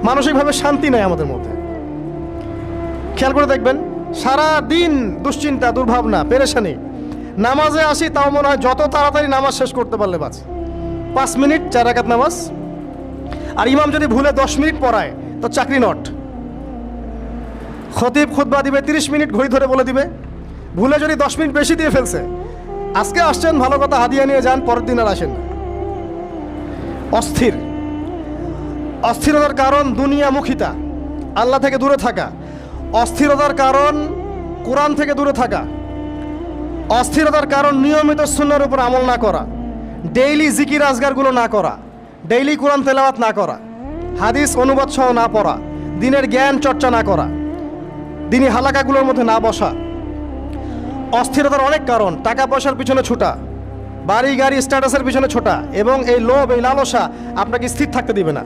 মানসিকভাবে শান্তি নেই আমাদের মধ্যে। খেয়াল করে দেখবেন, সারা দিন দুশ্চিন্তা, দুর্ভাবনা, পেরেশানি। নামাজে আসি তাও মনে হয় যত তাড়াতাড়ি নামাজ শেষ করতে পারলে বাঁচ। 5 মিনিট 4 রাকাত নামাজ, আর ইমাম যদি ভুলে 10 মিনিট পড়ায় তো চাকরি নট। খতিব খুতবা দিবে 30 মিনিট ঘড়ি ধরে বলে দিবে, ভুলে যদি 10 মিনিট বেশি দিয়ে ফেলছে, আজকে আসছেন ভালো কথা, হাদিয়া নিয়ে যান, পরের দিন আর আসেন না। অস্থির। অস্থিরতার কারণ দুনিয়ামুখিতা, আল্লাহ থেকে দূরে থাকা। অস্থিরতার কারণ কোরআন থেকে দূরে থাকা। অস্থিরতার কারণ নিয়মিত সুন্নাহর উপর আমল না করা, ডেইলি জিকির আজগারগুলো না করা, ডেইলি কোরআন তেলাওয়াত না করা, হাদিস অনুবাদ সহ না পড়া, দিনের জ্ঞান চর্চা না করা, দিনী হালাকাগুলোর মধ্যে না বসা। অস্থিরতার অনেক কারণ, টাকা পয়সার পিছনে ছোটা, বাড়ি গাড়ি স্ট্যাটাসের পিছনে ছোটা, এবং এই লোভ, এই লালসা আপনাকে স্থির থাকতে দিবে না।